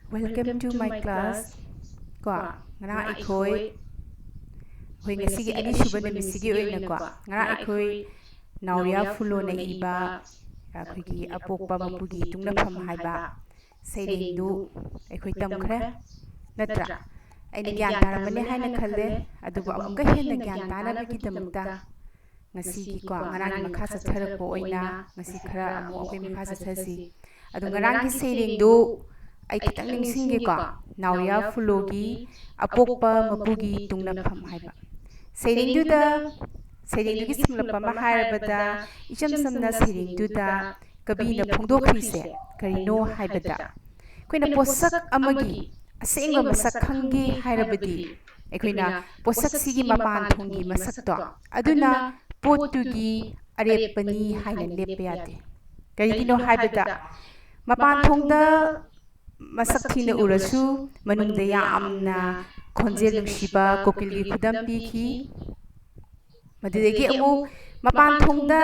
Welcome to my class. Ko ngana ikhoi hoi ngasi ani suba ne misigi oina ko ngana ikhoi nauria fulo na iba akhoi gi Apokpamapu gi Tungnapham haiba seiring du ikhoi tamkhre natra aini gyan taramane haina khalle adugo amuka henna gyan tana bagi damta ngasi gi ko ngana gi makha satharak po oina ngasi khara amu akhoi makha sathasi adu ngana gi seiring du ai kitang ningsingge ko nauria fulo gi Apokpamapu gi Tungnapham haiba seiring du gi simlapa ma haibada icham samna seiring du da kabi na phongdokhrise karino haibada koina posak amagi asengba masak khangi hairabadi ekoina posak sigi mapan thongi masak to aduna potu gi arepani haina lepyate karigino haibada mapan thongda masak thina urasu manungda yamna khonjel nungsiba kokil gi khudam pikhi madidegi amu mapan thongda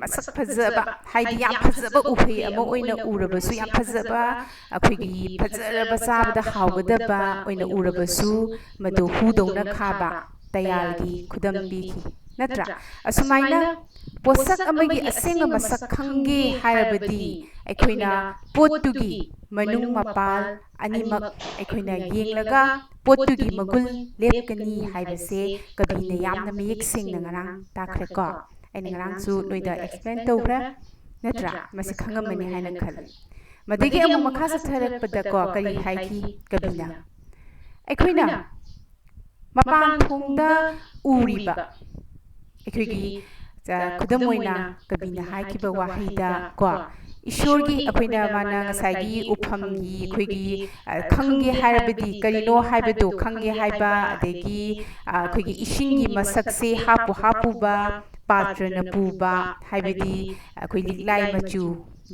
masak phajaba haidi yam phajaba uphei ama oina urabasu yam phajaba akhoi phajara basabda hawgadaba oina urabasu madu hudongna khaba tayal gi khudam pikhi natra asumaina posak amagi asenga masak khange hairabadi aikoina potugi manung mapal animak aikoina yenglaga potugi magul lepkani haibase kabina yamna miyek singna ngarang takhre ko aina ngarang chu noida explain tawra natra masi khangamani haina khal madigi amu makha satharak pada ko kari haiki kabina aikoina mapan thongda uriba aikoigi khudam oina kabina haikiba wahida ko ishorgi akoina mana ngasagi uphamgi khoigi khangge haibadi karino haibado khangge haiba adegi khoigi ishingi masakse hapu ba patrana puba haibadi khoi liklai machu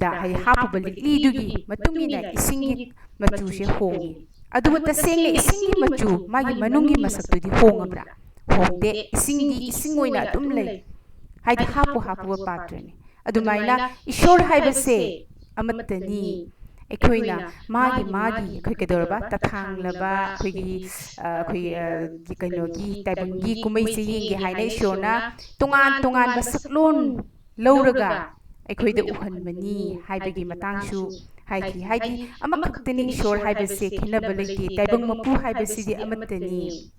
da hai hapu ba likli dugi matungina isingi machu se hongi aduba tasenge isingi machu magi manungi masaktu di hongabra hongde ising oina adum lei haidi hapu ba patrani adumaina ishor haibase amatani ekoina magi khoi kedorba tathanglaba khoigi kainogi taibangi kumai se yenge haina ishorna tungan basaklon lowraga ekoida uhanbani haibagi matangsu haidi amakhaktani ishor haibase khinaba leiti taibang mapu haibase di amatani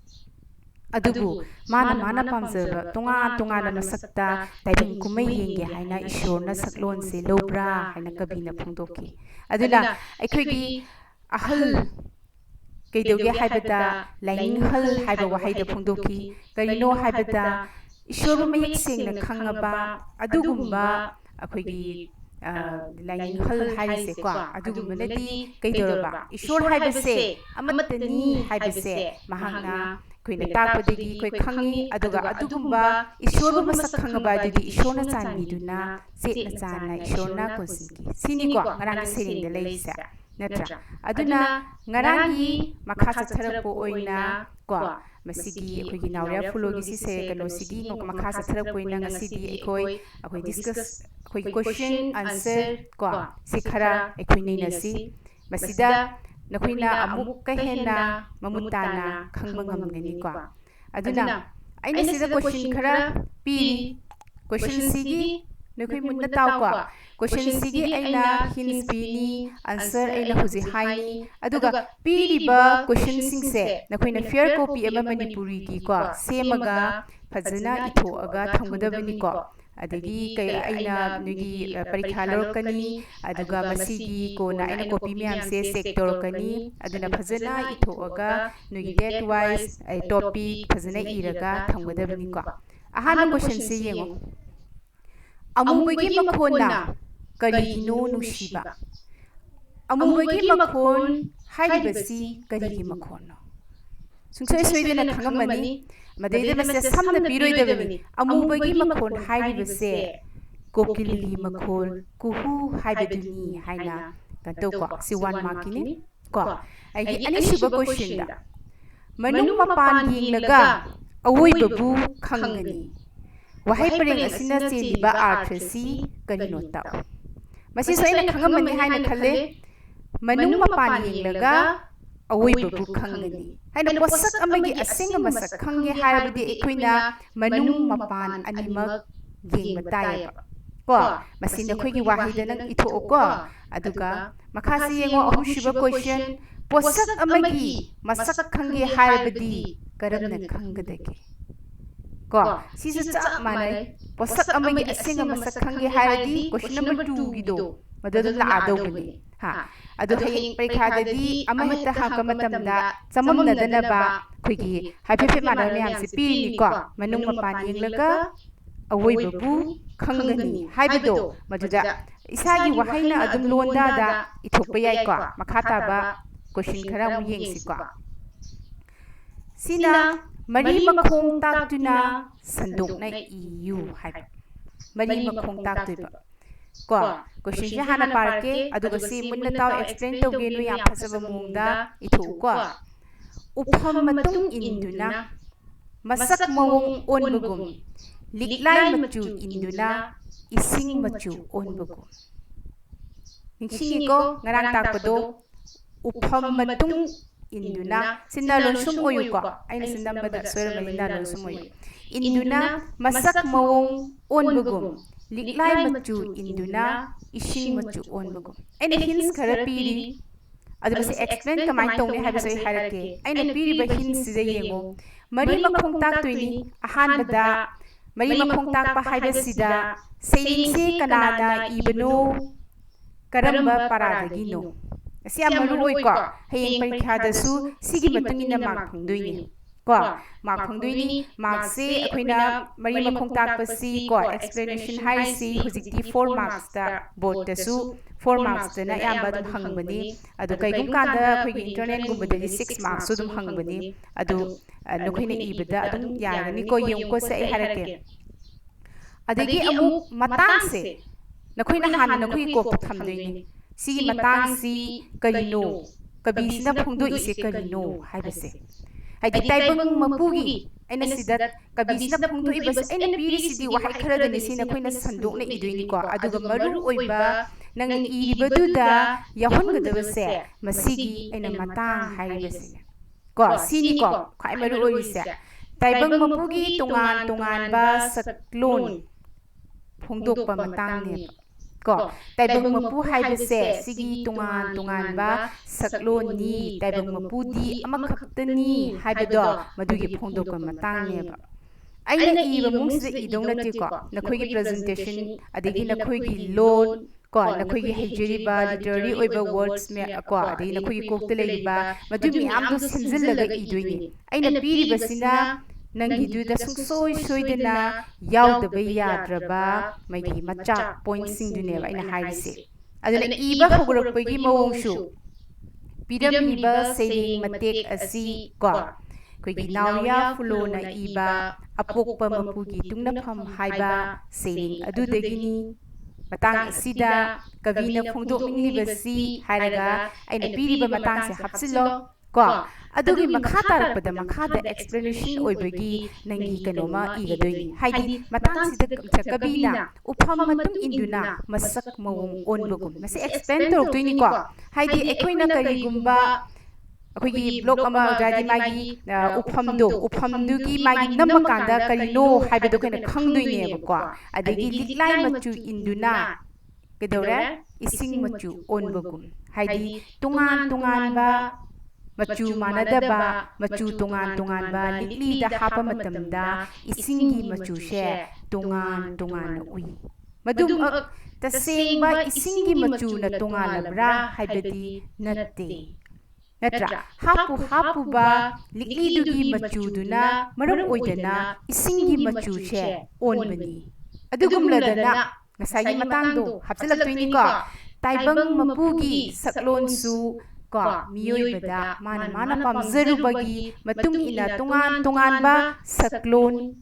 adubu mana pamjaba tunga masakta taibang kumai yenge haina ishorna saklon se lobra haina kabina phongdoki aduna aikhoigi ahal keidoge haibada laing hal haiba wahaida phongdoki karino haibada ishor mayek sengna khangaba adugumba akhoigi laing hal haise ko adugumba nadi keidoraba ishor haibase amatani haibase mahangna koina takpadegi koi khangi aduga adugumba ishorba masak khangaba dudi ishorna chanbiduna setna channa ishorna konsinki sini ko ngarang serinda leisa natra aduna ngarangi makha satharakpo oina ko masigi akhoi gi nauria fulogi si se kano sigi ngok makha satharakpo oina ngasidi akhoi discuss akhoi question answer ko si khara akhoi neina si masida nakuina amuk kahena mamutana khangba ngamgani ko aduna aina sida question khara pi question sigi nakui munna taw ko question sigi aina hints pini answer aina huji haini aduga piriba question singse nakuina fair copy ama manipuri gi ko semaga phajana itho aga thamgadabani ko adagi kay aina nugi parikha lorkani aduga masigi ko na aina copy myam se sector kani aduna phajana ithoaga nugi date wise topic phajana iraga thamgadabni ko ahana question se yengo amubagi makhona karigino nushiba amubagi makhon haibasi karigi makhono sungsoi soidena thangamani madede base samna piroidabani amubagi makhon haibase kokili makhon kuhu haibaduni haina kanto ko si 1 markini ko agi ani shuba question da manung mapan yinglaga awoi babu khangani wahai pareng asina cheliba arthasi kanino ta masi soina khangamani haina khale manung mapan yenglaga awoibabu khangani haina posak amagi asinga masak khange haibadi ekhoi manung mapan animak yengba tayeba ko masina khoi gi wahida nang itho ko aduga makhasi yengo ahushiba question posak amagi masak khange haibadi karamna khanggadagi ko sisa cha manai posak amagi asinga masak khange haibadi question number 2 gido madadu la adobani ha adu hayeng parikha ama heta haka matamda chamamnadanaba khoigi haiphe mana myam si pini ko manung mapan yenglaga awoibabu khangani haibado maduda isagi wahaina adum londa da ithokpa yai ko makhata ba question khara mu yengsi ko sina mari makhong taktuna sandokna iu haib mari makhong taktuiba ko question ja hana parke aduga si munna taw explain to genu ya phasaba mungda ithu ko upham matung induna masak mawong onbugum liklai machu induna ising machu onbugum ningsingi ko ngarang takpado upham matung induna sinda lonsum oyu ko aina sindambada soira malinda lonsum oyu induna masak mawong onbugum liklai machu induna ising machu onbugum aina hints khara piri adu basi explain kamai tongni habisai harake aina piri ba hints sida yengo mari makhong tak tuini ahan bada mari makhong tak pa habisida sayingse kanada ibno karamba paradagino asi amaru oi ko hayeng parikha dasu sigi matungina mark phangdoini ko mark phangdoini mark se akhoina mari makhong tak pasi ko explanation hai si hujikti 4 marks ta board dasu 4 marks na yamba dum hangbani adu kaigum kanda khoigi internet gumbada 6 marks dum hangbani adu nokhoina ibada adum yagani ko yeng ko se ai harake adagi amu matang se nakhoina han nakhoi ko thamdoini sigi matang si kalino kabisina phungdo ise kalino haibase haidi taibang mapugi aina sidat kabisina phungdo ibas aina piri sidi wahai khara ni sina khoina sandok na idoini ko aduga maru oiba nang iribaduda yahon gadabase masigi aina matang haibase ko sini ko khai maru oise taibang mapugi tungan ba saklon phungdok pa matang ne ko taibang mapu haibase sigi tungan ba saklon ni taibang mapu di amakhaktani haibado madugi phongdok pa matang ne ba aina iba mungsida idong nati ko nakhoigi presentation adigi nakhoigi loan ko nakhoigi hejeriba literary oiba words me ko adigi nakhoigi kokta leiba madu mi amdo senjillaga idoini aina piriba sina nangi duda sungsoi soidana yaudaba yadraba maigi macha point sing duneba ina haise aduna iba hogorokpagi mawongsu piramliba sailing matek asi ko koigi nauya fulona iba Apokpamapu gi Tungnapham haiba sailing adudagini matang asida kavina phongdokminglibasi hairaga aina piriba matang se hapsilo ko adugi makhata rakpada makhada explanation oibagi nangi kanoma igadoini haidi matang sida chakabina upham matung induna masak mawong onbugum masi explain toroktoini ko haidi ekhoina karigumba akhoi blog ama jadi magi uphamdugi magi namakanda karino haibado kaina khangdoine ko adagi liklai machu induna kedore ising machu onbugum haidi tungan ba machu manadaba machu tungan ba likli da hapa matamda isingi machu she tungan ui madum tasengba isingi machu na tungan labra haibadi natte natra hapu ba likli dugi machu duna maram oidana isingi machu she onbani adugumladana ngasai matangdo hapsalaktoini ko taibang mapugi saklon su ko miyoibada mana pamjarubagi matung ina tungan ba saklon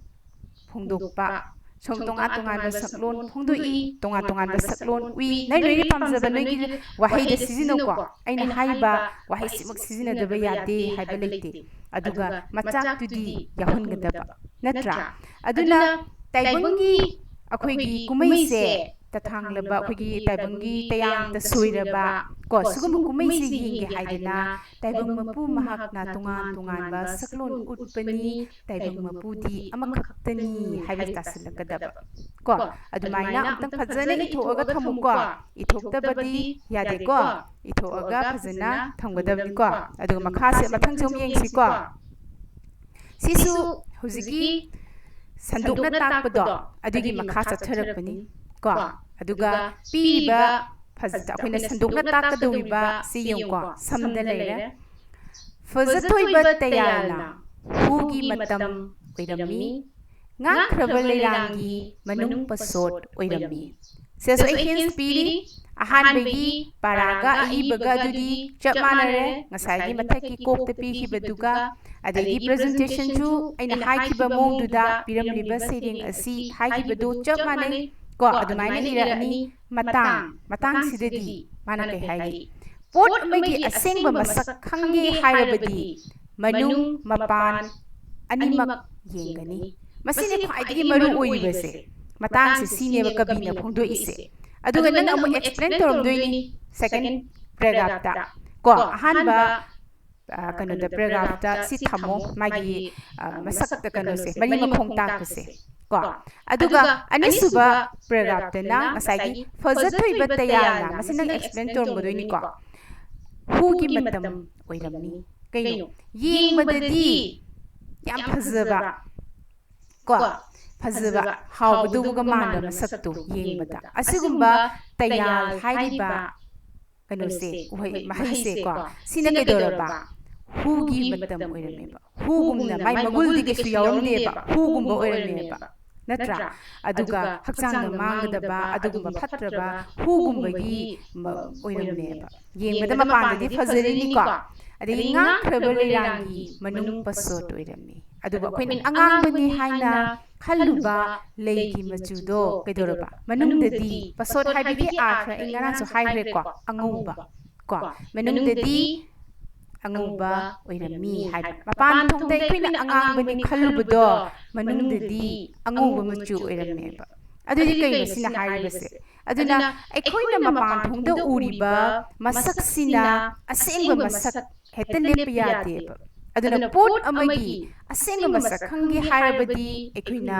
phongdokpa song tungan ba saklon phongdoi tungan ba saklon ui nai noi pamjaba noi gi wahai da sizino ko aina haiba wahai simak sizina daba yade haiba leite aduga machak tudi yahun gadaba natra aduna taibangi akhoi gi kumai se ꯇꯊꯥꯡꯂꯕ ꯑꯩꯈꯣꯏꯒꯤ ꯇꯥꯏꯕꯪꯒꯤ ꯇꯌꯥꯡꯗ ꯁꯣꯏꯔꯕ ꯀꯣ ꯁꯤꯒꯨꯝꯕ ꯀꯨꯝꯍꯩꯁꯤ ꯌꯦꯡꯒꯦ ꯍꯥꯏꯗꯅ ꯇꯥꯏꯕꯪ ꯃꯄꯨ ꯃꯍꯥꯛꯅ ꯇꯣꯉꯥꯟ ꯇꯣꯉꯥꯟꯕ ꯁꯛꯂꯣꯟ ꯎꯠꯄꯅꯤ ꯇꯥꯏꯕꯪ ꯃꯄꯨꯗꯤ ꯑꯃꯈꯛꯇꯅꯤ ꯍꯥꯏꯕꯁꯤ ꯇꯥꯁꯤꯜꯂꯛꯀꯗꯕ ꯀꯣ ꯑꯗꯨꯃꯥꯏꯅ ꯑꯝꯇꯪ ꯐꯖꯅ ꯏꯊꯣꯛꯑꯒ ꯊꯝꯃꯨꯀꯣ ꯏꯊꯣꯛꯇꯕꯗꯤ ꯌꯥꯗꯦꯀꯣ ꯏꯊꯣꯛꯑꯒ ꯐꯖꯅ ꯊꯝꯒꯗꯕꯅꯤꯀꯣ ꯑꯗꯨꯒ ꯃꯈꯥꯁꯦ ꯃꯊꯪꯁꯦ ꯑꯃꯨꯛ ꯌꯦꯡꯁꯤꯀꯣ ꯁꯤꯁꯨ ꯍꯧꯖꯤꯛꯀꯤ ꯁꯟꯗꯣꯛꯅ ꯇꯥꯛꯄꯗꯣ ꯑꯗꯨꯒꯤ ꯃꯈꯥ ꯆꯠꯊꯔꯛꯄꯅꯤ ꯀꯣ ꯑꯗꯨꯒ ꯄꯤꯔꯤꯕ ꯑꯩꯈꯣꯏꯅ ꯁꯟꯗꯣꯛꯅ ꯇꯥꯛꯀꯗꯧꯔꯤꯕ ꯁꯤ ꯌꯦꯡꯉꯨꯀꯣ ꯁꯝꯗ ꯂꯩꯔꯦ ꯐꯖꯊꯣꯏꯕ ꯇꯌꯥꯜꯅ ꯍꯨꯒꯤ ꯃꯇꯝ ꯑꯣꯏꯔꯝꯃꯤ ꯉꯥꯛꯈ꯭ꯔꯕ ꯂꯩꯔꯥꯡꯒꯤ ꯃꯅꯨꯡ ꯄꯁꯣꯠ ꯑꯣꯏꯔꯝꯃꯤ ꯁꯤꯗꯁꯨ ꯑꯩ ꯍꯤꯟꯁ ꯄꯤꯔꯤ ꯑꯍꯥꯟꯕꯒꯤ ꯄꯥꯔꯥꯒ ꯑꯏꯕꯒ ꯑꯗꯨꯗꯤ ꯆꯞ ꯃꯥꯟꯅꯔꯦ ꯉꯁꯥꯏꯒꯤ ꯃꯊꯛꯀꯤ ꯀꯣꯛꯇ ꯄꯤꯈꯤꯕꯗꯨꯒ ꯑꯗꯒꯤ ꯄ꯭ꯔꯖꯦꯟꯇꯦꯁꯟꯁꯨ ꯑꯩꯅ ꯍꯥꯏꯈꯤꯕ ꯃꯑꯣꯡꯗꯨꯗ ꯄꯤꯔꯝꯂꯤꯕ ꯁꯩꯔꯦꯡ ꯑꯁꯤ ꯍꯥꯏꯈꯤꯕꯗꯨ ꯆꯞ ꯃꯥꯟꯅꯩ ꯀꯣ ꯑꯗꯨꯃꯥꯏꯅ ꯏꯔꯛꯑꯅꯤ ꯃꯇꯥꯡꯁꯤꯗꯗꯤ ꯃꯥꯅ ꯀꯩ ꯍꯥꯏꯔꯤ ꯄꯣꯠ ꯑꯃꯒꯤ ꯑꯁꯦꯡꯕ ꯃꯁꯛ ꯈꯪꯒꯦ ꯍꯥꯏꯔꯕꯗꯤ ꯃꯅꯨꯡ ꯃꯄꯥꯟ ꯑꯅꯤꯃꯛ ꯌꯦꯡꯒꯅꯤ ꯃꯁꯤꯅꯤ ꯈ꯭ꯋꯥꯏꯗꯒꯤ ꯃꯔꯨ ꯑꯣꯏꯔꯤꯕꯁꯦ ꯃꯇꯥꯡꯁꯦ ꯁꯤꯅꯦꯕ ꯀꯕꯤꯅ ꯐꯣꯡꯗꯣꯛꯏꯁꯦ ꯑꯗꯨꯒ ꯅꯪ ꯑꯃꯨꯛ ꯑꯦꯛꯁꯄ꯭ꯂꯦꯟ ꯇꯧꯔꯝꯗꯣꯏꯅꯤ ꯁꯦꯀꯦꯟ ꯄꯦꯔꯥꯒ꯭ꯔꯥꯐꯇ ꯀꯣ ꯑꯍꯥꯟꯕ ꯀꯩꯅꯣꯗ ꯄꯦꯔꯥꯒ꯭ꯔꯥꯐꯇ ꯁꯤ ꯊꯝꯃꯣ ꯃꯥꯒꯤ ꯃꯁꯛꯇ ꯀꯩꯅꯣꯁꯦ ꯃꯔꯤ ꯃꯈꯣꯡ ꯇꯥꯛꯄꯁꯦ ꯀꯣ ꯑꯗꯨꯒ ꯑꯅꯤꯁꯨꯕ ꯄꯦꯔꯥꯒ꯭ꯔꯥꯐꯇꯅ ꯉꯁꯥꯏꯒꯤ ꯐꯖꯊꯣꯏꯕ ꯇꯌꯥꯜꯅ ꯃꯁꯤ ꯅꯪ ꯑꯦꯛꯁꯄ꯭ꯂꯦꯟ ꯇꯧꯔꯝꯒꯗꯣꯏꯅꯤꯀꯣ ꯍꯨꯒꯤ ꯃꯇꯝ ꯑꯣꯏꯔꯝꯃꯤ ꯀꯩꯅꯣ ꯌꯦꯡꯕꯗꯗꯤ ꯌꯥꯝ ꯐꯖꯕ ꯀꯣ ꯐꯖꯕ ꯍꯥꯎꯒꯗꯧꯕꯒ ꯃꯥꯟꯕ ꯃꯁꯛꯇꯣ ꯌꯦꯡꯕꯗ ꯑꯁꯤꯒꯨꯝꯕ ꯇꯌꯥꯜ ꯍꯥꯏꯔꯤꯕ ꯀꯩꯅꯣꯁꯦ ꯎꯍꯩ ꯃꯍꯩꯁꯦ ꯀꯣ ꯁꯤꯅ ꯀꯩꯗꯧꯔꯕ ꯍꯨꯒꯤ ꯃꯇꯝ ꯑꯣꯏꯔꯝꯃꯦꯕ ꯍꯨꯒꯨꯝꯅ ꯃꯥꯏ ꯃꯒꯨꯜꯗꯤ ꯀꯩꯁꯨ ꯌꯥꯎꯔꯝꯗꯦꯕ ꯍꯨꯒꯨꯝꯕ ꯑꯣꯏꯔꯝꯃꯦꯕ ꯅꯠꯇ꯭ꯔꯥ ꯑꯗꯨꯒ ꯍꯛꯆꯥꯡꯗ ꯃꯥꯡꯒꯗꯕ ꯑꯗꯨꯒꯨꯝꯕ ꯐꯠꯇ꯭ꯔꯕ ꯍꯨꯒꯨꯝꯕꯒꯤ ꯑꯣꯏꯔꯝꯃꯦꯕ ꯌꯦꯡꯕꯗ ꯃꯄꯥꯟꯗꯗꯤ ꯐꯖꯔꯤꯅꯤꯀꯣ ꯑꯗꯒꯤ ꯉꯥꯛꯈ꯭ꯔꯕ ꯂꯩꯔꯥꯡꯒꯤ ꯃꯅꯨꯡ ꯄꯁꯣꯠ ꯑꯣꯏꯔꯝꯃꯤ ꯑꯗꯨꯒ ꯑꯩꯈꯣꯏꯅ ꯑꯉꯥꯡꯕꯅꯤ ꯍꯥꯏꯅ ꯈꯜꯂꯨꯕ ꯂꯩꯒꯤ ꯃꯆꯨꯗꯣ ꯀꯩꯗꯧꯔꯕ ꯃꯅꯨꯡꯗꯗꯤ ꯄꯁꯣꯠ ꯍꯥꯏꯕꯒꯤ ꯑꯥꯔꯊ ꯑꯩ ꯉꯔꯥꯡꯁꯨ ꯍꯥꯏꯈ꯭ꯔꯦꯀꯣ ꯑꯉꯧꯕ ꯀꯣ ꯃꯅꯨꯡꯗꯗꯤ ꯑꯉꯧꯕ ꯑꯣꯏꯔꯝꯃꯤ ꯍꯥꯏꯕ ꯃꯄꯥꯟ ꯊꯣꯡꯗ ꯑꯩꯈꯣꯏꯅ ꯑꯉꯥꯡꯕꯅꯤ ꯈꯜꯂꯨꯕꯗꯣ ꯃꯅꯨꯡꯗꯗꯤ ꯑꯉꯧꯕ ꯃꯆꯨ ꯑꯣꯏꯔꯝꯃꯦꯕ ꯑꯗꯨꯗꯤ ꯀꯩꯅꯣ ꯁꯤꯅ ꯍꯥꯏꯔꯤꯕꯁꯦ ꯑꯗꯨꯅ ꯑꯩꯈꯣꯏꯅ ꯃꯄꯥꯟ ꯊꯣꯡꯗ ꯎꯔꯤꯕ ꯃꯁꯛꯁꯤꯅ ꯑꯁꯦꯡꯕ ꯃꯁꯛ ꯍꯦꯛꯇ ꯂꯦꯞꯄ ꯌꯥꯗꯦꯕ ꯑꯗꯨꯅ ꯄꯣꯠ ꯑꯃꯒꯤ ꯑꯁꯦꯡꯕ ꯃꯁꯛ ꯈꯪꯒꯦ ꯍꯥꯏꯔꯕꯗꯤ ꯑꯩꯈꯣꯏꯅ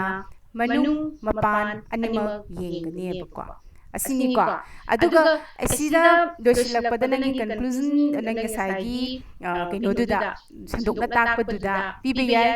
ꯃꯅꯨꯡ ꯃꯄꯥꯟ ꯑꯅꯤꯃꯛ ꯌꯦꯡꯒꯅꯦꯕꯀꯣ ꯑꯁꯤꯅꯤꯀꯣ ꯑꯗꯨꯒ ꯑꯁꯤꯗ ꯂꯣꯏꯁꯤꯜꯂꯛꯄꯗ ꯅꯪꯒꯤ ꯀꯟꯀ꯭ꯂꯨꯖꯟ ꯅꯪ ꯉꯁꯥꯏꯒꯤ ꯀꯩꯅꯣꯗꯨꯗ ꯁꯟꯗꯣꯛꯅ ꯇꯥꯛꯄꯗꯨꯗ ꯄꯤꯕ ꯌꯥꯏ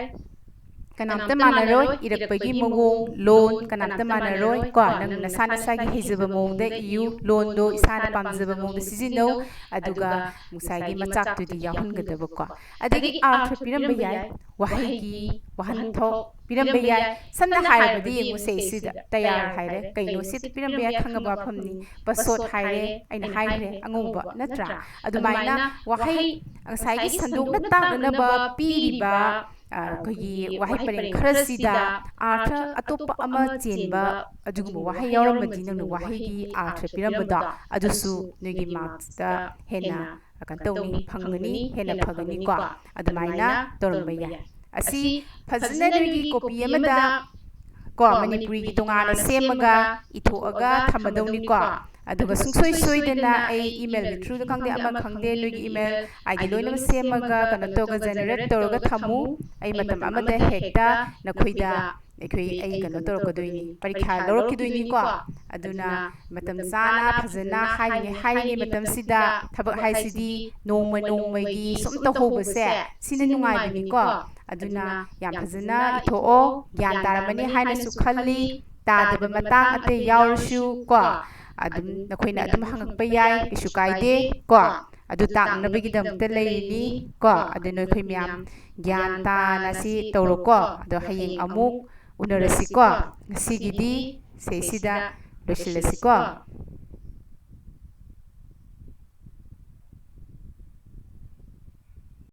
ꯀꯅꯥꯝꯇ ꯃꯥꯟꯅꯔꯣꯏ ꯏꯔꯛꯄꯒꯤ ꯃꯑꯣꯡ ꯂꯣꯟ ꯀꯅꯥꯝꯇ ꯃꯥꯟꯅꯔꯣꯏ ꯀꯣ ꯅꯪ ꯅꯁꯥ ꯅꯁꯥꯒꯤ ꯍꯩꯖꯕ ꯃꯑꯣꯡꯗ ꯏꯌꯨ ꯂꯣꯟꯗꯣ ꯏꯁꯥꯅ ꯄꯥꯝꯖꯕ ꯃꯑꯣꯡꯗ ꯁꯤꯖꯤꯟꯅꯧ ꯑꯗꯨꯒ ꯉꯁꯥꯏꯒꯤ ꯃꯆꯥꯛꯇꯨꯗꯤ ꯌꯥꯎꯍꯟꯒꯗꯕꯀꯣ ꯑꯗꯒꯤ ꯑꯥꯔꯊ ꯄꯤꯔꯝꯕ ꯌꯥꯏ ꯋꯥꯍꯩꯒꯤ ꯋꯥꯍꯟꯊꯣꯛ ꯄꯤꯔꯝꯕ ꯌꯥꯏ ꯁꯝꯅ ꯍꯥꯏꯔꯕꯗꯤ ꯌꯦꯡꯉꯨꯁꯦ ꯁꯤꯗ ꯇꯌꯥꯜ ꯍꯥꯏꯔꯦ ꯀꯩꯅꯣ ꯁꯤ ꯄꯤꯔꯝꯕ ꯌꯥꯏ ꯈꯪꯉꯕ ꯋꯥꯐꯝꯅꯤ ꯄꯁꯣꯠ ꯍꯥꯏꯔꯦ ꯑꯩꯅ ꯍꯥꯏꯈ꯭ꯔꯦ ꯑꯉꯧꯕ ꯅꯠꯇ꯭ꯔꯥ ꯑꯗꯨꯃꯥꯏꯅ ꯋꯥꯍꯩ ꯉꯁꯥꯏꯒꯤ ꯁꯟꯗꯣꯛꯅ ꯇꯥꯛꯅꯅꯕ ꯄꯤꯔꯤꯕ ꯑꯩꯈꯣꯏꯒꯤ ꯋꯥꯍꯩ ꯄꯔꯦꯡ ꯈꯔꯁꯤꯗ ꯑꯥꯔꯊ ꯑꯇꯣꯞꯄ ꯑꯃ ꯆꯦꯟꯕ ꯑꯗꯨꯒꯨꯝꯕ ꯋꯥꯍꯩ ꯌꯥꯎꯔꯝꯃꯗꯤ ꯅꯪꯅ ꯋꯥꯍꯩꯒꯤ ꯑꯥꯔꯊ ꯄꯤꯔꯝꯕꯗꯣ ꯑꯗꯨꯁꯨ ꯅꯣꯏꯒꯤ ꯃꯥꯔꯛꯁꯇ ꯍꯦꯟꯅ ꯀꯩꯅꯣ ꯇꯧꯅꯤ ꯐꯪꯒꯅꯤ ꯍꯦꯟꯅ ꯐꯒꯅꯤꯀꯣ ꯑꯗꯨꯃꯥꯏꯅ ꯇꯧꯔꯝꯕ ꯌꯥꯏ ꯑꯁꯤ ꯐꯖꯅ ꯅꯣꯏꯒꯤ ꯀꯣꯄꯤ ꯑꯃꯗ ꯀꯣ ꯃꯅꯤꯄꯨꯔꯤꯒꯤ ꯇꯣꯉꯥꯟꯅ ꯁꯦꯝꯃꯒ ꯏꯊꯣꯛꯑꯒ ꯊꯝꯃꯗꯧꯅꯤꯀꯣ ꯑꯗꯨꯒ ꯁꯨꯡꯁꯣꯏ ꯁꯣꯏꯗꯅ ꯑꯩ ꯏꯃꯦꯜꯒꯤ ꯊ꯭ꯔꯨꯗ ꯈꯪꯗꯦ ꯑꯃ ꯈꯪꯗꯦ ꯅꯣꯏꯒꯤ ꯏꯃꯦꯜ ꯑꯥꯏꯗꯤ ꯂꯣꯏꯅꯃꯛ ꯁꯦꯝꯃꯒ ꯀꯩꯅꯣ ꯇꯧꯔꯒ ꯖꯦꯅꯦꯔꯦꯠ ꯇꯧꯔꯒ ꯊꯝꯃꯨ ꯑꯩ ꯃꯇꯝ ꯑꯃꯗ ꯍꯦꯛꯇ ꯅꯈꯣꯏꯗ ꯑꯩ ꯀꯩꯅꯣ ꯇꯧꯔꯛꯀꯗꯣꯏꯅꯤ ꯄꯔꯤꯈꯥ ꯂꯧꯔꯛꯈꯤꯗꯣꯏꯅꯤꯀꯣ ꯑꯗꯨꯅ ꯃꯇꯝ ꯆꯥꯅ ꯐꯖꯅ ꯍꯥꯏꯔꯤꯉꯩ ꯃꯇꯝꯁꯤꯗ ꯊꯕꯛ ꯍꯥꯏꯁꯤꯗꯤ ꯅꯣꯡꯃ ꯅꯣꯡꯃꯒꯤ ꯁꯨꯝ ꯇꯧꯍꯧꯕꯁꯦ ꯁꯤꯅ ꯅꯨꯡꯉꯥꯏꯕꯅꯤꯀꯣ ꯑꯗꯨꯅ ꯌꯥꯝ ꯐꯖꯅ ꯏꯊꯣꯛꯑꯣ ꯒ꯭ꯌꯥꯟ ꯇꯥꯔꯝꯃꯅꯤ ꯍꯥꯏꯅꯁꯨ ꯈꯜꯂꯤ ꯇꯥꯗꯕ ꯃꯇꯥꯡ ꯑꯇꯩ ꯌꯥꯎꯔꯁꯨ ꯀꯣ ꯑꯗꯨꯝ ꯅꯈꯣꯏꯅ ꯑꯗꯨꯝ ꯍꯪꯉꯛꯄ ꯌꯥꯏ ꯀꯩꯁꯨ ꯀꯥꯏꯗꯦ ꯀꯣ ꯑꯗꯨ ꯇꯥꯛꯅꯕꯒꯤꯗꯃꯛꯇ ꯂꯩꯔꯤꯅꯤ ꯀꯣ ꯑꯗꯨꯅ ꯑꯩꯈꯣꯏ ꯃꯌꯥꯝ ꯒ꯭ꯌꯥꯟ ꯇꯥꯅ ꯁꯤ ꯇꯧꯔꯣꯀꯣ ꯑꯗꯣ ꯍꯌꯦꯡ ꯑꯃꯨꯛ ꯎꯅꯔꯁꯤꯀꯣ ꯉꯁꯤꯒꯤꯗꯤ ꯁꯤꯗ ꯂꯣꯏꯁꯤꯜꯂꯁꯤꯀꯣ